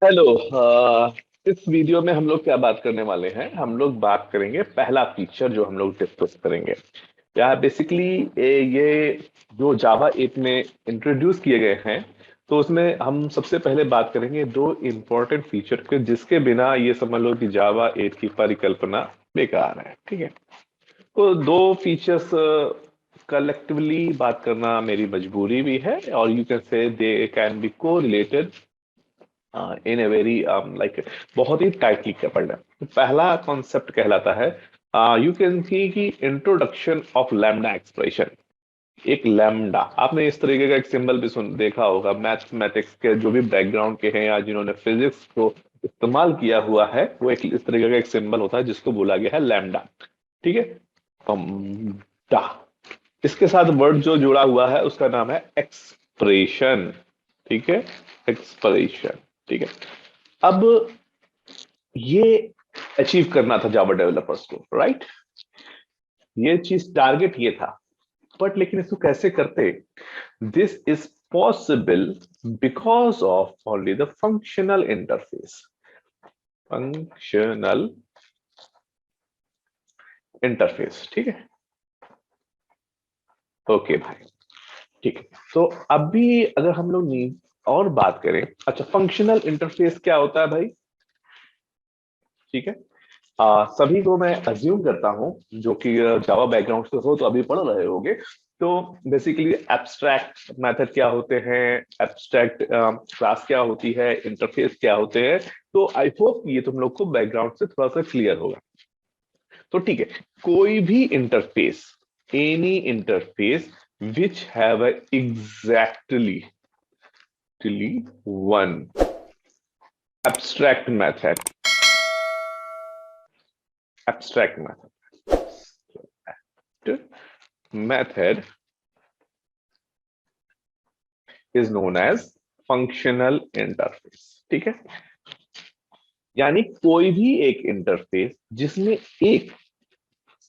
Hello. इस video में हम लोग क्या बात करने वाले हैं? हम लोग बात करेंगे पहला फीचर जो हम लोग डिस्कस करेंगे। या बेसिकली ये जो जावा 8 में इंट्रोड्यूस किए गए हैं, तो उसमें हम सबसे पहले बात करेंगे दो इंपॉर्टेंट फीचर के, जिसके बिना ये समझ लो कि जावा 8 की परिकल्पना बेकार है। ठीक है, तो दो फीचर्स कलेक्टिवली बात करना मेरी मजबूरी भी है, और you can say they can be correlated in a very like बहुत ही टाइटली कपल्ड है। तो पहला कॉन्सेप्ट कहलाता है, यू कैन सी कि इंट्रोडक्शन ऑफ लैम्डा एक्सप्रेशन। एक लैम्डा, आपने इस तरीके का एक सिंबल भी सुन देखा होगा मैथमेटिक्स के, जो भी बैकग्राउंड के हैं या जिन्होंने फिजिक्स को इस्तेमाल किया हुआ है, वो एक इस तरीके का एक सिंबल होता है जिसको बोला गया है लैम्डा। ठीक है, लैम्डा, इसके साथ वर्ड जो जुड़ा हुआ है उसका नाम है एक्सप्रेशन। ठीक है, एक्सप्रेशन। ठीक है, अब ये अचीव करना था जावा डेवलपर्स को, राइट? ये चीज टारगेट ये था, बट लेकिन इसको कैसे करते? This is possible because of only the functional interface. Functional interface, ठीक है। ओके भाई, ठीक है। तो अभी अगर हम लोग और बात करें, अच्छा फंक्शनल इंटरफेस क्या होता है भाई? ठीक है, सभी को मैं अज्यूम करता हूं जो कि जावा बैकग्राउंड से हो तो अभी पढ़ रहे होगे। तो बेसिकली एब्स्ट्रैक्ट मेथड क्या होते हैं, एब्स्ट्रैक्ट क्लास क्या होती है, इंटरफेस क्या होते हैं। तो आई होप ये तुम लोग को बैकग्राउंड से थोड़ा सा क्लियर होगा। तो ठीक है, कोई भी interface, any interface which have exactly one abstract method, abstract method is known as functional interface. ठीक है, यानी कोई भी एक इंटरफेस जिसमें एक,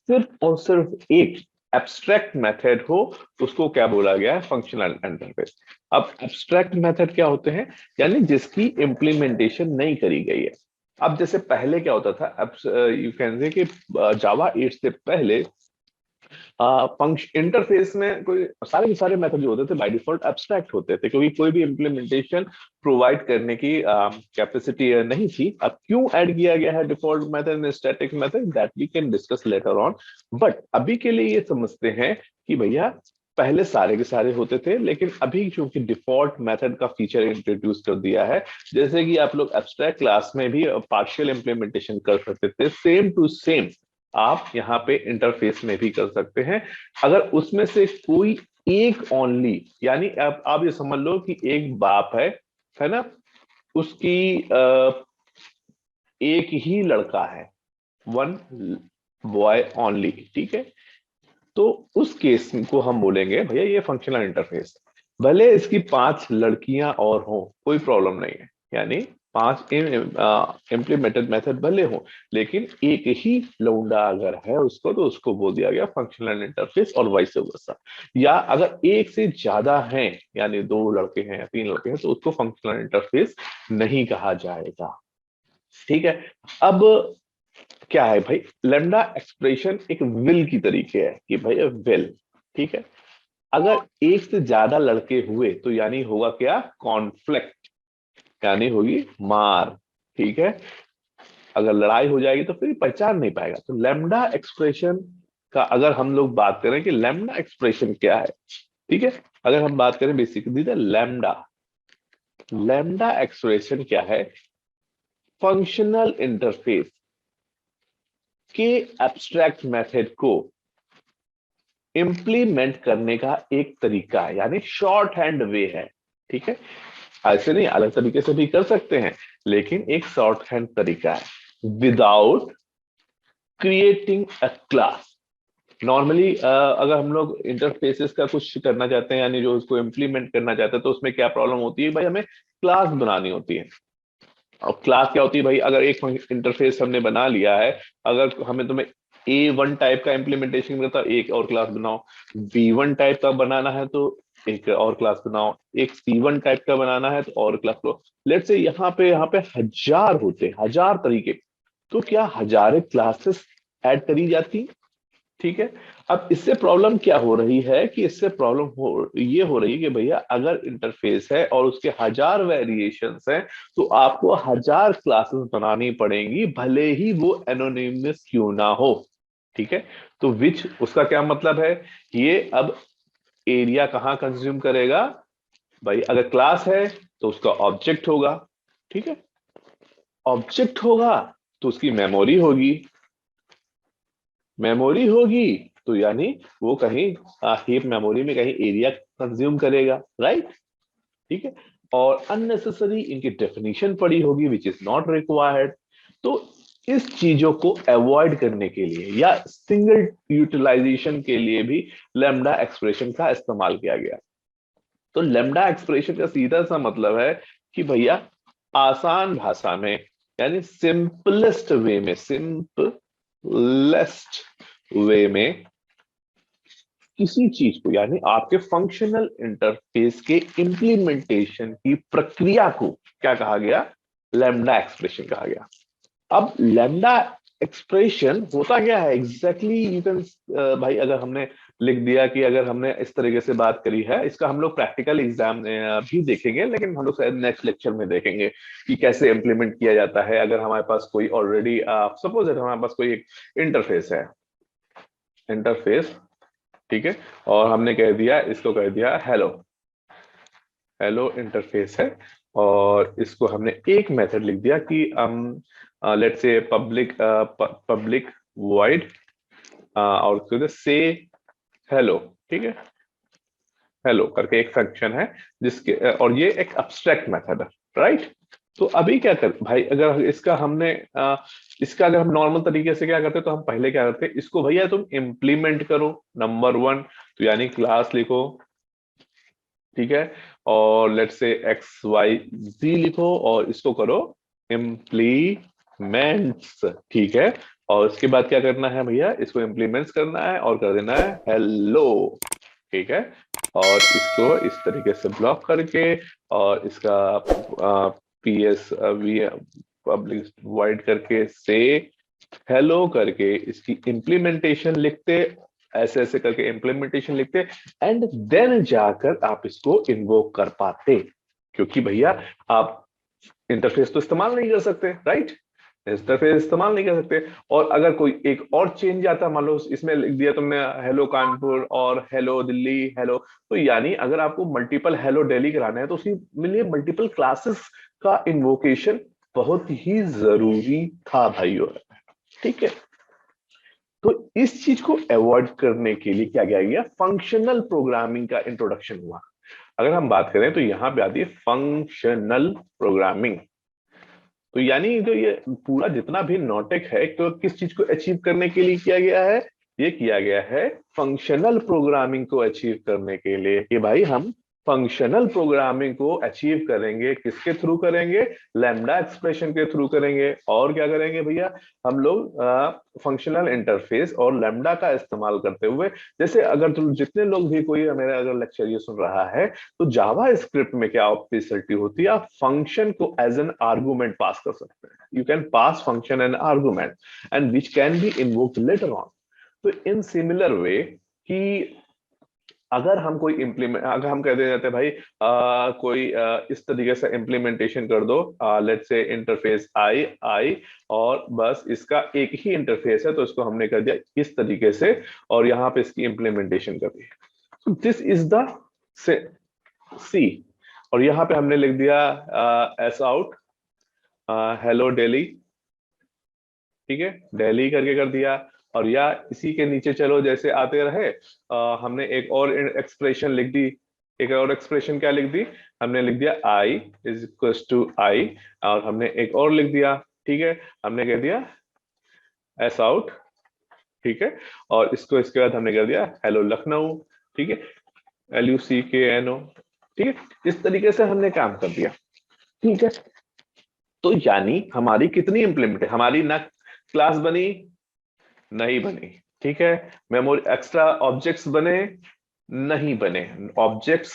सिर्फ और सिर्फ एक एब्स्ट्रैक्ट मेथड हो, उसको क्या बोला गया है? Functional interface. अब एब्स्ट्रैक्ट मेथड क्या होते हैं? यानी जिसकी इंप्लीमेंटेशन नहीं करी गई है। अब जैसे पहले क्या होता था, यू कैन से कि जावा 8 से पहले फंक्शन इंटरफेस में कोई सारे के सारे मेथड जो होते थे बाय डिफॉल्ट एब्स्ट्रैक्ट होते थे, क्योंकि कोई भी इंप्लीमेंटेशन प्रोवाइड करने की कैपेसिटी नहीं थी। अब क्यों ऐड किया गया है default method, static method, that we can discuss later on. But अभी के लिए ये समझते हैं कि भैया पहले सारे के सारे होते थे, लेकिन अभी चूंकि डिफॉल्ट मेथड का फीचर इंट्रोड्यूस कर दिया है, जैसे कि आप लोग एब्स्ट्रैक्ट क्लास में भी पार्शियल इंप्लीमेंटेशन कर सकते थे, सेम टू सेम आप यहाँ पे इंटरफेस में भी कर सकते हैं। अगर उसमें से कोई एक ओनली, यानी आप ये समझ लो कि एक बाप है ना, उसकी एक ही लड़का है, वन बॉय ओनली। ठीक है, तो उस केस को हम बोलेंगे भैया ये फंक्शनल इंटरफेस। भले इसकी 5 लड़कियां और हों, कोई प्रॉब्लम नहीं है, यानी 5 इम्प्लीमेंटेड मेथड भले हो, लेकिन एक ही लौंडा अगर है उसको, तो उसको बोल दिया गया फंक्शनल इंटरफेस, और वाइस वर्सा। या अगर एक से ज्यादा हैं, यानी 2 लड़के हैं या 3 लड़के हैं, तो उसको फंक्शनल इंटरफेस नहीं कहा जाएगा। ठीक है, अब क्या है भाई, लेमडा एक्सप्रेशन एक विल की तरीके है कि भाई विल। ठीक है, अगर एक से ज्यादा लड़के हुए तो यानी होगा क्या? कॉन्फ्लिक्ट, यानी होगी मार। ठीक है, अगर लड़ाई हो जाएगी तो फिर पहचान नहीं पाएगा। तो लेमडा एक्सप्रेशन का अगर हम लोग बात करें कि लेमडा एक्सप्रेशन क्या है, ठीक है, अगर हम बात करें बेसिकली लेमडा, लेमडा एक्सप्रेशन क्या है? फंक्शनल इंटरफेस के एब्स्ट्रैक्ट मेथड को इंप्लीमेंट करने का एक तरीका है, यानी शॉर्ट हैंड वे है। ठीक है, ऐसे नहीं, अलग तरीके से भी कर सकते हैं, लेकिन एक शॉर्ट हैंड तरीका है without creating a class. Normally अगर हम लोग इंटरफेसेस का कुछ करना चाहते हैं, यानी जो उसको इंप्लीमेंट करना चाहते हैं, तो उसमें क्या प्रॉब्लम होती है भाई? हमें क्लास बनानी होती है। और क्लास क्या होती है भाई? अगर एक इंटरफेस हमने बना लिया है, अगर हमें तुम्हें A1 टाइप का इंप्लीमेंटेशन मिलता है, एक और क्लास बनाओ। B1 टाइप का बनाना है तो एक और क्लास बनाओ, एक C1 टाइप का बनाना है तो और क्लास लो। लेट्स से यहाँ पे 1000 होते, 1000 तरीके, तो क्या हजारे क्लासेस ऐड करी जाती। ठीक है। अब इससे प्रॉब्लम क्या हो रही है कि इससे प्रॉब्लम ये हो रही है कि भैया अगर इंटरफेस है और उसके 1000 वेरिएशंस हैं, तो आपको 1000 क्लासेस बनानी पड़ेंगी, भले ही वो एनोनिमस क्यों ना हो। ठीक है। तो विच उसका क्या मतलब है, ये अब एरिया कहाँ कंज्यूम करेगा भाई, अगर क्लास है तो उसका ऑब्जेक्ट होगा। ठीक है। ऑब्जेक्ट होगा तो उसकी मेमोरी होगी, मेमोरी होगी तो यानी वो कहीं हीप मेमोरी में कहीं एरिया कंज्यूम करेगा, राइट। ठीक है। और अननेसेसरी इनकी डेफिनेशन पड़ी होगी विच इज नॉट रिक्वायर्ड। तो इस चीजों को अवॉइड करने के लिए या सिंगल यूटिलाइजेशन के लिए भी लैम्डा एक्सप्रेशन का इस्तेमाल किया गया। तो लैम्डा एक्सप्रेशन का सीधा सा मतलब है कि भैया आसान भाषा में, यानी सिंपलेस्ट वे में, सिंपलेस्ट वे में किसी चीज को, यानी आपके फंक्शनल इंटरफेस के इंप्लीमेंटेशन की प्रक्रिया को क्या कहा गया, लैम्डा एक्सप्रेशन कहा गया। अब लैम्डा एक्सप्रेशन होता क्या है एग्जैक्टली, यू कैन भाई अगर हमने लिख दिया कि अगर हमने इस तरीके से बात करी है, इसका हम लोग प्रैक्टिकल एग्जाम भी देखेंगे, लेकिन हम लोग शायद नेक्स्ट लेक्चर में देखेंगे कि कैसे इंप्लीमेंट किया जाता है। अगर हमारे पास कोई ऑलरेडी सपोज है हमारे पास कोई एक इंटरफेस है, इंटरफेस, ठीक है, और हमने कह दिया, इसको कह दिया हेलो, हेलो इंटरफेस है, और इसको हमने एक मेथड लिख दिया कि लेट्स से पब्लिक वॉइड और उसको से हेलो। ठीक है। हेलो करके एक फंक्शन है जिसके और ये एक अब्स्ट्रैक्ट मेथड है, राइट। तो अभी क्या कर भाई, अगर इसका हमने इसका अगर हम नॉर्मल तरीके से क्या करते तो हम पहले क्या करते, इसको भैया तुम इम्प्लीमेंट करो, नंबर 1, तो यानी क्लास लिखो। ठीक है। और लेट्स से एक्स वाई जी लिखो और इसको करो इम्प्लीमेंट्स। ठीक है। और उसके बाद क्या करना है भैया, इसको इम्प्लीमेंट्स करना है और कर देना है हेलो। ठीक है। और इसको इस तरीके से ब्लॉक करके और इसका पीएस वी पब्लिक वाइड करके से हेलो करके इसकी इंप्लीमेंटेशन लिखते, ऐसे ऐसे करके इंप्लीमेंटेशन लिखते, एंड देन जाकर आप इसको इन्वोक कर पाते। क्योंकि भैया आप इंटरफेस तो इस्तेमाल नहीं कर सकते, राइट, इंटरफेस इस्तेमाल नहीं कर सकते। और अगर कोई एक और चेंज आता, मान लो इसमें लिख दिया तुमने हेलो कानपुर और हेलो दिल्ली हेलो, तो यानी अगर आपको मल्टीपल हेलो दिल्ली कराना है तो उसके लिए मल्टीपल क्लासेस का इन्वोकेशन बहुत ही जरूरी था भाइयों। ठीक है। तो इस चीज को अवॉइड करने के लिए क्या किया गया, फंक्शनल प्रोग्रामिंग का इंट्रोडक्शन हुआ। अगर हम बात करें तो यहां पे आती है फंक्शनल प्रोग्रामिंग। तो यानी जो ये पूरा जितना भी नॉटेक है, तो किस चीज को अचीव करने के लिए किया गया है, ये किया गया है फंक्शनल प्रोग्रामिंग को अचीव करने के लिए, कि भाई हम फंक्शनल प्रोग्रामिंग को अचीव करेंगे, किसके थ्रू करेंगे, लैम्डा एक्सप्रेशन के थ्रू करेंगे। और क्या करेंगे भैया, हम लोग फंक्शनल इंटरफेस और लैम्डा का इस्तेमाल करते हुए, जैसे अगर तुम जितने लोग भी, कोई मेरा अगर लेक्चर ये सुन रहा है, तो जावा स्क्रिप्ट में क्या फैसिलिटी होती है, आप फंक्शन को एज एन आर्गुमेंट पास कर सकते हैं। You can pass function an argument and which can be invoked later on. तो इन सिमिलर वे कि अगर हम कोई इम्प्लीमेंट, अगर हम कहते जाते हैं भाई कोई इस तरीके से इम्प्लीमेंटेशन कर दो, लेट्स से इंटरफेस आई आई और बस इसका एक ही इंटरफेस है, तो इसको हमने कर दिया इस तरीके से और यहाँ पे इसकी इम्प्लीमेंटेशन कर दी। तो दिस इज द सी, और यहाँ पे हमने लिख दिया एस आउट हेलो दिल्ली। ठीक है, दिल्ली करके कर दिया। और या इसी के नीचे चलो जैसे आते रहे, हमने एक और एक्सप्रेशन लिख दी। एक और एक्सप्रेशन क्या लिख दी, हमने लिख दिया आई इज इक्वल टू आई, और हमने एक और लिख दिया। ठीक है, हमने कह दिया एस आउट। ठीक है, और इसको इसके बाद हमने कर दिया हेलो लखनऊ। ठीक है, LUCKNO। ठीक है, इस तरीके से हमने काम कर दिया। ठीक है। तो यानी हमारी कितनी इंप्लीमेंट, हमारी ना क्लास बनी, नहीं बनी। ठीक है, मेमोरी एक्स्ट्रा ऑब्जेक्ट्स बने, नहीं बने, ऑब्जेक्ट्स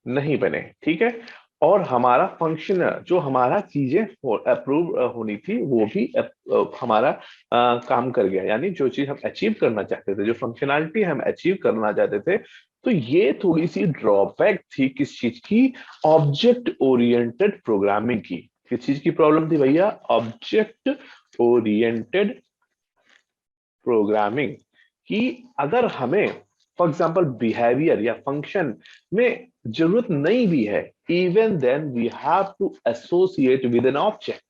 नहीं बने, ठीक है। और हमारा फंक्शन जो हमारा चीजें अप्रूव होनी थी वो भी हमारा काम कर गया, यानी जो चीज हम अचीव करना चाहते थे, जो फंक्शनैलिटी हम अचीव करना चाहते थे। तो ये थोड़ी सी ड्रॉबैक थी किस चीज की, ऑब्जेक्ट ओरिएंटेड प्रोग्रामिंग की। किस चीज की प्रॉब्लम थी भैया, ऑब्जेक्ट ओरिएंटेड प्रोग्रामिंग। कि अगर हमें फॉर एग्जांपल बिहेवियर या फंक्शन में जरूरत नहीं भी है, even then we have to associate with an object,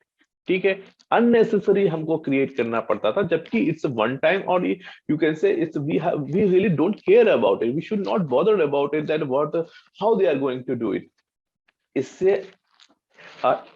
ठीक है। अननेसेसरी हमको क्रिएट करना पड़ता था, जबकि इट्स वन टाइम, और you can say it's we really don't care about it, we should not bother about it that what how they are going to do it. इससे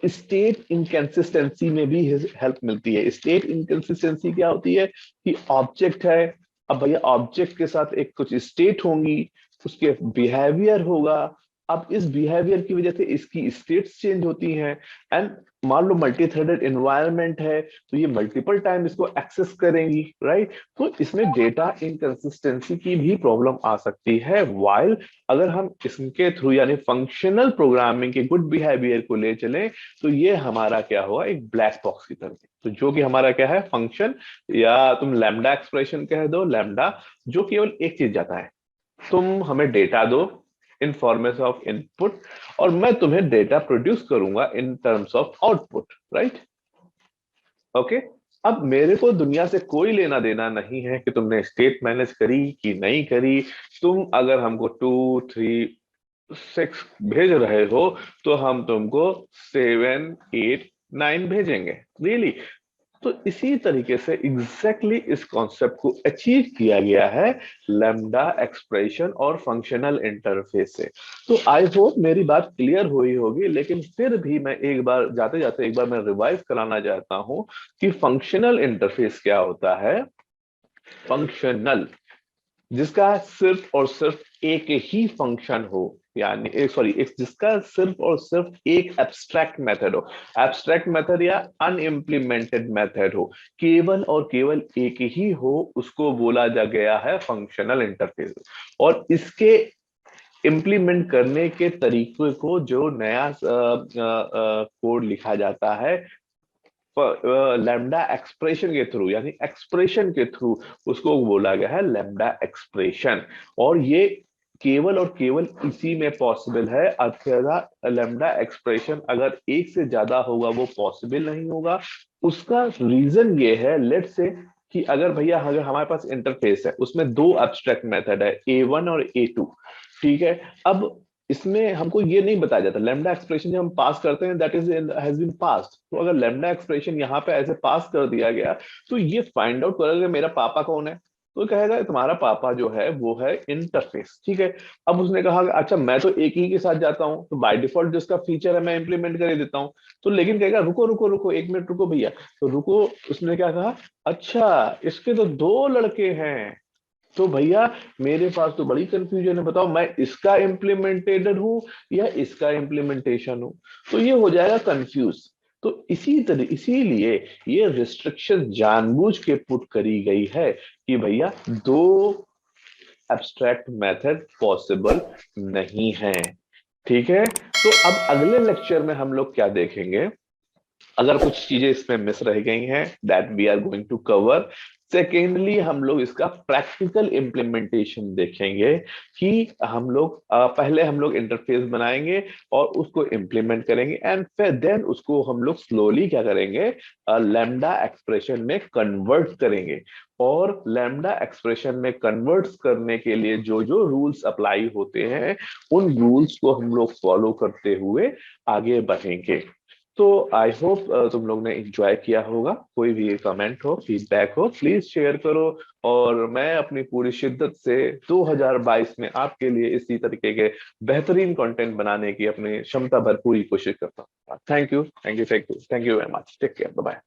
state inconsistency में भी help मिलती है। State inconsistency क्या होती है कि ऑब्जेक्ट है, अब भैया ऑब्जेक्ट के साथ एक कुछ स्टेट होंगी, उसके बिहेवियर होगा। अब इस बिहेवियर की वजह से इसकी स्टेट्स चेंज होती हैं। एंड मान लो मल्टी थ्रेडेड एनवायरनमेंट है, तो ये मल्टीपल टाइम इसको एक्सेस करेंगी, राइट। तो इसमें डेटा इनकंसिस्टेंसी की भी प्रॉब्लम आ सकती है। वाइल अगर हम इसके थ्रू यानी फंक्शनल प्रोग्रामिंग के गुड बिहेवियर को ले चले, तो ये हमारा क्या होगा, एक ब्लैक बॉक्स की तरह। तो जो कि हमारा क्या है, फंक्शन, या तुम लैम्डा एक्सप्रेशन कह दो, लैम्डा, जो केवल एक चीज जाता है, तुम हमें डेटा दो इन फॉर्मेट ऑफ इनपुट, और मैं तुम्हें डेटा प्रोड्यूस करूंगा in terms of output, right. Okay. अब मेरे को दुनिया से कोई लेना देना नहीं है कि तुमने स्टेट मैनेज करी कि नहीं करी। तुम अगर हमको 2 3 6 भेज रहे हो, तो हम तुमको 7 8 9 भेजेंगे, रियली। तो इसी तरीके से एग्जैक्टली इस कॉन्सेप्ट को अचीव किया गया है लैम्डा एक्सप्रेशन और फंक्शनल इंटरफेस से। तो आई होप मेरी बात क्लियर हुई होगी, लेकिन फिर भी मैं एक बार जाते जाते एक बार मैं रिवाइज कराना चाहता हूं कि फंक्शनल इंटरफेस क्या होता है। फंक्शनल, जिसका सिर्फ और सिर्फ एक ही फंक्शन हो, यानी एक सॉरी एक जिसका सिर्फ और सिर्फ एक एब्स्ट्रैक्ट मेथड हो, एब्स्ट्रैक्ट मेथड या अनइम्प्लीमेंटेड मेथड हो, केवल और केवल एक ही हो, उसको बोला जा गया है फंक्शनल इंटरफेस। और इसके इम्प्लीमेंट करने के तरीके को जो नया कोड लिखा जाता है लैम्डा एक्सप्रेशन के थ्रू, यानी एक्सप्रेशन के थ्रू, उसको बोला गया है लैम्डा एक्सप्रेशन। और ये केवल और केवल इसी में पॉसिबल है, अथवा लैम्डा एक्सप्रेशन अगर एक से ज्यादा होगा वो पॉसिबल नहीं होगा। उसका रीजन ये है, लेट से कि अगर भैया अगर हमारे पास इंटरफेस है, उसमें दो एब्स्ट्रैक्ट मेथड है, A1 और A2, ठीक है। अब इसमें हमको ये नहीं बताया जाता, लैम्डा एक्सप्रेशन जब हम पास करते हैं that is has been passed, तो अगर लैम्डा एक्सप्रेशन यहाँ पे ऐसे पास कर दिया गया, तो ये फाइंड आउट करेगा मेरा पापा कौन है, तो कहेगा तुम्हारा पापा जो है वो है इंटरफेस, ठीक है। अब उसने कहा अच्छा मैं तो एक ही के साथ जाता हूँ, तो बाय डिफॉल्ट जिसका फीचर है मैं इंप्लीमेंट कर ही देता हूँ। तो लेकिन कहेगा रुको रुको रुको 1 मिनट रुको भैया, तो रुको, उसने क्या कहा, अच्छा इसके तो दो लड़के हैं, तो भैया मेरे पास तो बड़ी कंफ्यूजन है, बताओ मैं इसका इम्प्लीमेंटेड हूं या इसका इम्प्लीमेंटेशन हूं। तो ये हो जाएगा कंफ्यूज। तो इसीलिए ये रिस्ट्रिक्शन जानबूझ के पुट करी गई है कि भैया दो एब्स्ट्रैक्ट मेथड पॉसिबल नहीं है, ठीक है। तो अब अगले लेक्चर में हम लोग क्या देखेंगे, अगर कुछ चीजें इसमें मिस रह गई हैं that we are going to cover. Secondly हम लोग इसका प्रैक्टिकल इम्प्लीमेंटेशन देखेंगे कि हम लोग पहले हम लोग इंटरफेस बनाएंगे और उसको इम्प्लीमेंट करेंगे, एंड फिर देन उसको हम लोग स्लोली क्या करेंगे, लैम्डा एक्सप्रेशन में कन्वर्ट करेंगे। और लैम्डा एक्सप्रेशन में कन्वर्ट करने के लिए जो जो रूल्स अप्लाई होते हैं, उन रूल्स को हम लोग फॉलो करते हुए आगे बढ़ेंगे। तो आई होप तुम लोग ने एंजॉय किया होगा। कोई भी कमेंट हो, फीडबैक हो, प्लीज शेयर करो। और मैं अपनी पूरी शिद्दत से 2022 में आपके लिए इसी तरीके के बेहतरीन कंटेंट बनाने की अपनी क्षमता भर पूरी कोशिश करता हूँ। Thank you, thank you, thank you, thank you very much, take care, bye bye.